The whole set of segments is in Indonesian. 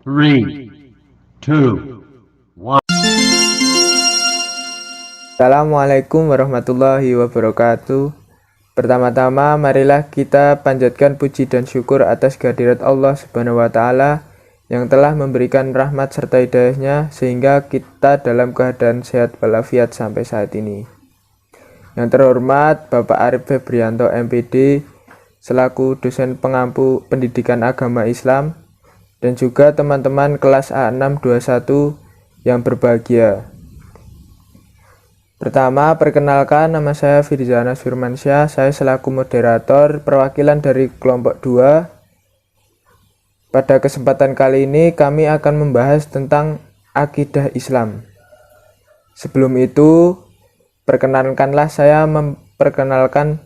Three, two, one. Assalamualaikum warahmatullahi wabarakatuh. Pertama-tama marilah kita panjatkan puji dan syukur atas kehadirat Allah Subhanahu wa taala yang telah memberikan rahmat serta hidayahnya sehingga kita dalam keadaan sehat walafiat sampai saat ini. Yang terhormat Bapak Arif Febrianto MPD selaku dosen pengampu pendidikan agama Islam dan juga teman-teman kelas A621 yang berbahagia. Pertama, perkenalkan, nama saya Firzana Firmansyah. Saya selaku moderator perwakilan dari kelompok 2. Pada kesempatan kali ini kami akan membahas tentang akidah Islam. Sebelum itu, perkenalkanlah saya memperkenalkan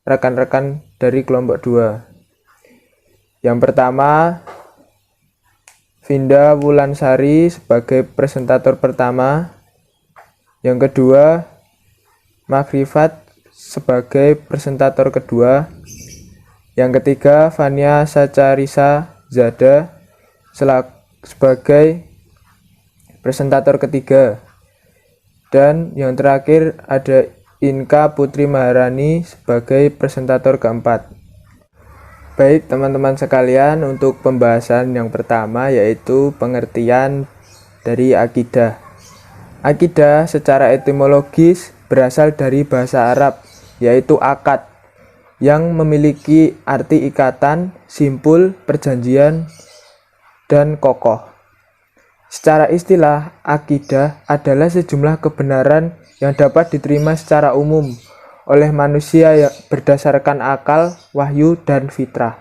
rekan-rekan dari kelompok 2. Yang pertama, Vinda Wulansari sebagai presentator pertama. Yang kedua, Makrifat sebagai presentator kedua. Yang ketiga, Fania Sacarisa Zada sebagai presentator ketiga. Dan yang terakhir ada Inka Putri Maharani sebagai presentator keempat. Baik teman-teman sekalian, untuk pembahasan yang pertama yaitu pengertian dari akidah. Akidah secara etimologis berasal dari bahasa Arab yaitu akad yang memiliki arti ikatan, simpul, perjanjian, dan kokoh. Secara istilah, akidah adalah sejumlah kebenaran yang dapat diterima secara umum oleh manusia yang berdasarkan akal, wahyu, dan fitrah.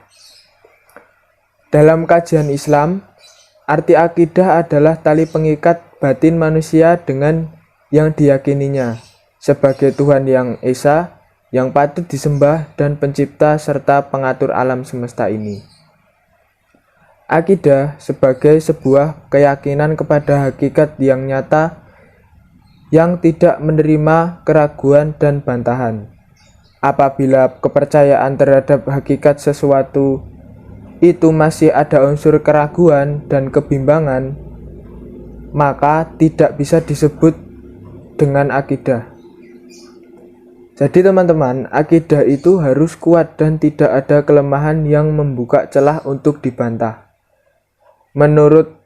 Dalam kajian Islam, arti akidah adalah tali pengikat batin manusia dengan yang diyakininya sebagai Tuhan yang Esa, yang patut disembah dan pencipta serta pengatur alam semesta ini. Akidah sebagai sebuah keyakinan kepada hakikat yang nyata yang tidak menerima keraguan dan bantahan. Apabila kepercayaan terhadap hakikat sesuatu itu masih ada unsur keraguan dan kebimbangan, maka tidak bisa disebut dengan akidah. Jadi teman-teman, akidah itu harus kuat dan tidak ada kelemahan yang membuka celah untuk dibantah. Menurut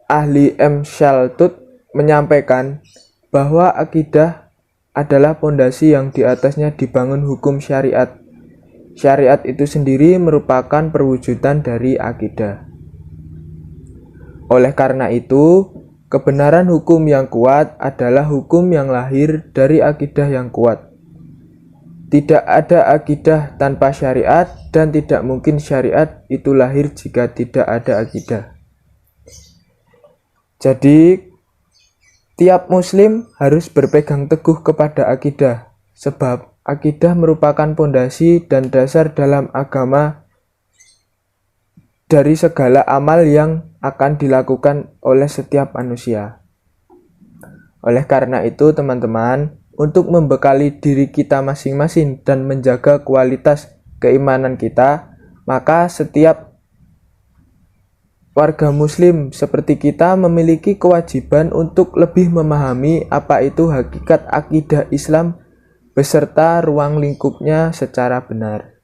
ahli M. Shaltut menyampaikan bahwa akidah adalah pondasi yang di atasnya dibangun hukum syariat. Syariat itu sendiri merupakan perwujudan dari akidah. Oleh karena itu, kebenaran hukum yang kuat adalah hukum yang lahir dari akidah yang kuat. Tidak ada akidah tanpa syariat dan tidak mungkin syariat itu lahir jika tidak ada akidah. Jadi, tiap muslim harus berpegang teguh kepada akidah, sebab akidah merupakan pondasi dan dasar dalam agama dari segala amal yang akan dilakukan oleh setiap manusia. Oleh karena itu teman-teman, untuk membekali diri kita masing-masing dan menjaga kualitas keimanan kita, maka setiap warga muslim seperti kita memiliki kewajiban untuk lebih memahami apa itu hakikat akidah Islam beserta ruang lingkupnya secara benar.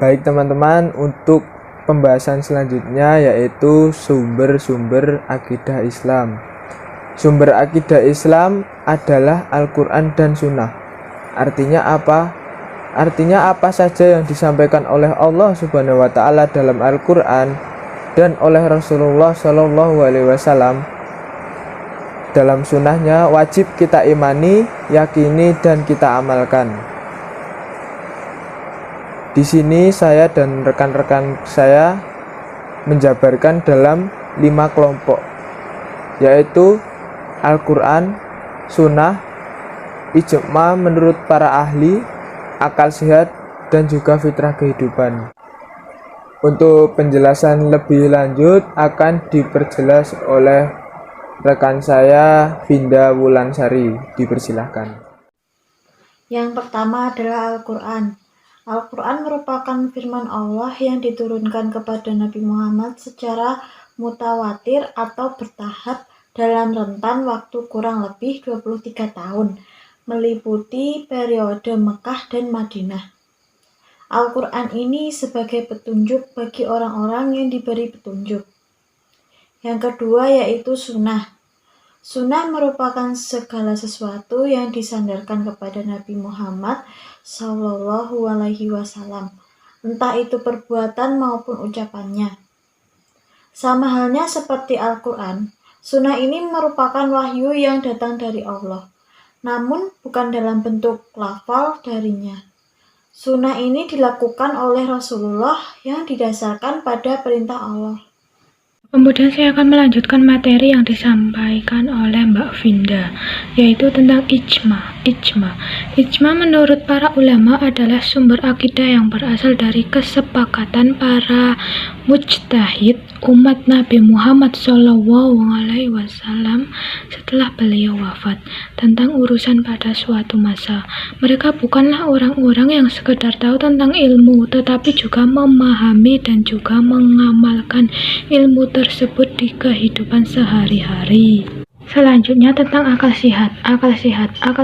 Baik teman-teman, untuk pembahasan selanjutnya yaitu sumber-sumber akidah Islam. Sumber akidah Islam adalah Al-Quran dan Sunnah. Artinya apa? Artinya apa saja yang disampaikan oleh Allah Subhanahu wa taala dalam Al-Quran dan oleh Rasulullah Shallallahu Alaihi Wasallam dalam sunnahnya wajib kita imani, yakini, dan kita amalkan. Di sini saya dan rekan-rekan saya menjabarkan dalam 5 kelompok, yaitu Al-Quran, Sunnah, Ijma menurut para ahli, akal sehat, dan juga fitrah kehidupan. Untuk penjelasan lebih lanjut akan diperjelas oleh rekan saya Vinda Wulansari. Dipersilahkan. Yang pertama adalah Al-Quran. Al-Quran merupakan firman Allah yang diturunkan kepada Nabi Muhammad secara mutawatir atau bertahap dalam rentan waktu kurang lebih 23 tahun, meliputi periode Mekah dan Madinah. Al-Quran ini sebagai petunjuk bagi orang-orang yang diberi petunjuk. Yang kedua yaitu sunnah. Sunnah merupakan segala sesuatu yang disandarkan kepada Nabi Muhammad SAW, entah itu perbuatan maupun ucapannya. Sama halnya seperti Al-Quran, sunnah ini merupakan wahyu yang datang dari Allah, namun bukan dalam bentuk lafal darinya. Sunnah ini dilakukan oleh Rasulullah yang didasarkan pada perintah Allah. Kemudian saya akan melanjutkan materi yang disampaikan oleh Mbak Vinda, yaitu tentang ijma. Ijma menurut para ulama adalah sumber akidah yang berasal dari kesepakatan para mujtahid umat Nabi Muhammad SAW setelah beliau wafat tentang urusan pada suatu masa. Mereka bukanlah orang-orang yang sekedar tahu tentang ilmu, tetapi juga memahami dan juga mengamalkan ilmu tersebut di kehidupan sehari-hari. Selanjutnya tentang akal sehat. Akal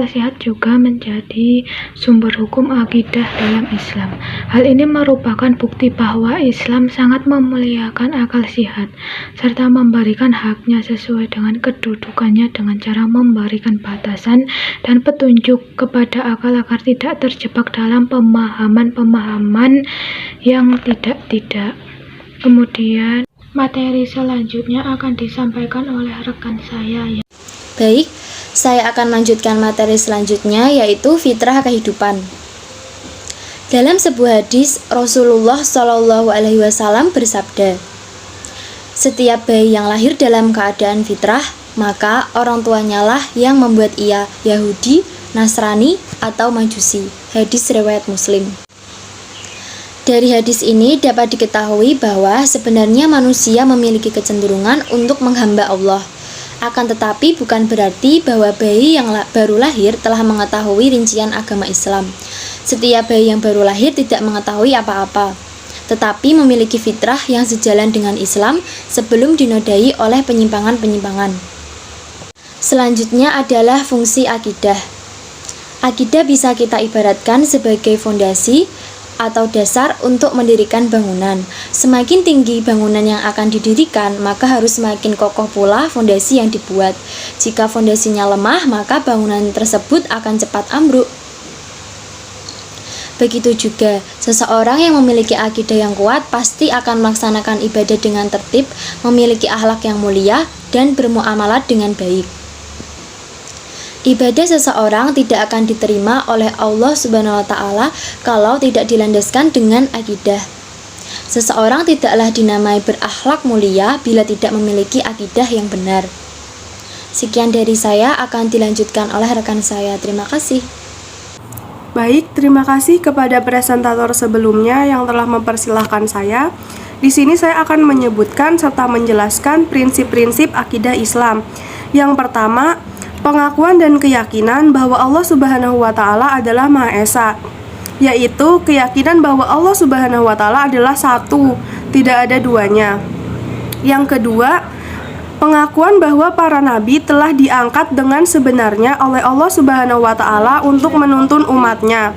sehat juga menjadi sumber hukum akidah dalam Islam. Hal ini merupakan bukti bahwa Islam sangat memuliakan akal sehat serta memberikan haknya sesuai dengan kedudukannya dengan cara memberikan batasan dan petunjuk kepada akal agar tidak terjebak dalam pemahaman-pemahaman yang tidak. Kemudian materi selanjutnya akan disampaikan oleh rekan saya. Baik, saya akan lanjutkan materi selanjutnya yaitu fitrah kehidupan. Dalam sebuah hadis, Rasulullah SAW bersabda, "Setiap bayi yang lahir dalam keadaan fitrah, maka orang tuanya lah yang membuat ia Yahudi, Nasrani, atau Majusi." Hadis riwayat Muslim. Dari hadis ini dapat diketahui bahwa sebenarnya manusia memiliki kecenderungan untuk menghamba Allah. Akan tetapi bukan berarti bahwa bayi yang baru lahir telah mengetahui rincian agama Islam. Setiap bayi yang baru lahir tidak mengetahui apa-apa, tetapi memiliki fitrah yang sejalan dengan Islam sebelum dinodai oleh penyimpangan-penyimpangan. Selanjutnya adalah fungsi akidah. Akidah bisa kita ibaratkan sebagai fondasi atau dasar untuk mendirikan bangunan. Semakin tinggi bangunan yang akan didirikan, maka harus semakin kokoh pula fondasi yang dibuat. Jika fondasinya lemah, maka bangunan tersebut akan cepat ambruk. Begitu juga, seseorang yang memiliki akidah yang kuat pasti akan melaksanakan ibadah dengan tertib, memiliki akhlak yang mulia, dan bermuamalah dengan baik. Ibadah seseorang tidak akan diterima oleh Allah Subhanahu wa Ta'ala kalau tidak dilandaskan dengan akidah. Seseorang tidaklah dinamai berakhlak mulia bila tidak memiliki akidah yang benar. Sekian dari saya, akan dilanjutkan oleh rekan saya. Terima kasih. Baik, terima kasih kepada presentator sebelumnya yang telah mempersilahkan saya. Di sini saya akan menyebutkan serta menjelaskan prinsip-prinsip akidah Islam. Yang pertama, pengakuan dan keyakinan bahwa Allah Subhanahu wa Ta'ala adalah Maha Esa, yaitu keyakinan bahwa Allah Subhanahu wa Ta'ala adalah satu, tidak ada duanya. Yang kedua, pengakuan bahwa para nabi telah diangkat dengan sebenarnya oleh Allah Subhanahu wa Ta'ala untuk menuntun umatnya,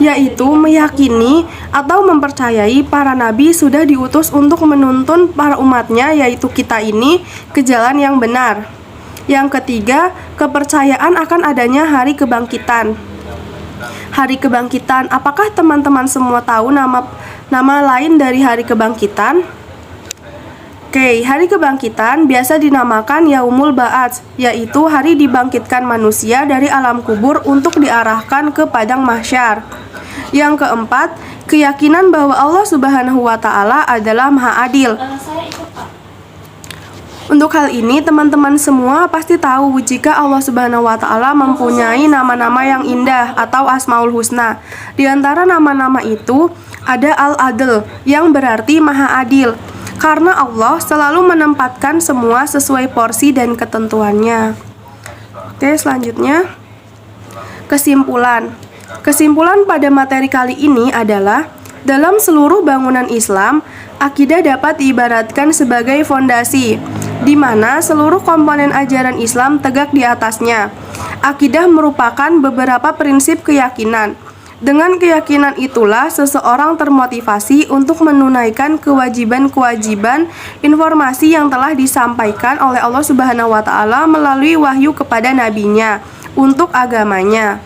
yaitu meyakini atau mempercayai para nabi sudah diutus untuk menuntun para umatnya, yaitu kita ini, ke jalan yang benar. Yang ketiga, kepercayaan akan adanya hari kebangkitan. Hari kebangkitan, apakah teman-teman semua tahu nama lain dari hari kebangkitan? Oke, hari kebangkitan biasa dinamakan Yaumul Ba'ats, yaitu hari dibangkitkan manusia dari alam kubur untuk diarahkan ke padang mahsyar. Yang keempat, keyakinan bahwa Allah Subhanahu wa Ta'ala adalah Maha Adil. Untuk hal ini, teman-teman semua pasti tahu jika Allah Subhanahu wa Ta'ala mempunyai nama-nama yang indah atau Asmaul Husna. Di antara nama-nama itu ada Al-Adl, yang berarti Maha Adil, karena Allah selalu menempatkan semua sesuai porsi dan ketentuannya. Oke, selanjutnya kesimpulan. Kesimpulan pada materi kali ini adalah, dalam seluruh bangunan Islam, akidah dapat diibaratkan sebagai fondasi, di mana seluruh komponen ajaran Islam tegak di atasnya. Akidah merupakan beberapa prinsip keyakinan. Dengan keyakinan itulah seseorang termotivasi untuk menunaikan kewajiban-kewajiban informasi yang telah disampaikan oleh Allah Subhanahu wa Ta'ala melalui wahyu kepada nabinya untuk agamanya.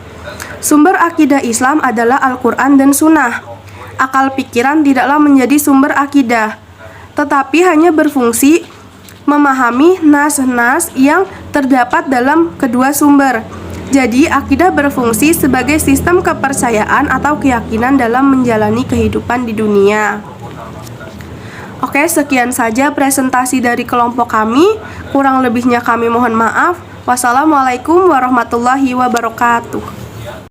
Sumber akidah Islam adalah Al-Quran dan Sunnah. Akal pikiran tidaklah menjadi sumber akidah, tetapi hanya berfungsi memahami nas-nas yang terdapat dalam kedua sumber. Jadi, akidah berfungsi sebagai sistem kepercayaan atau keyakinan dalam menjalani kehidupan di dunia. Oke, sekian saja presentasi dari kelompok kami. Kurang lebihnya kami mohon maaf. Wassalamualaikum warahmatullahi wabarakatuh.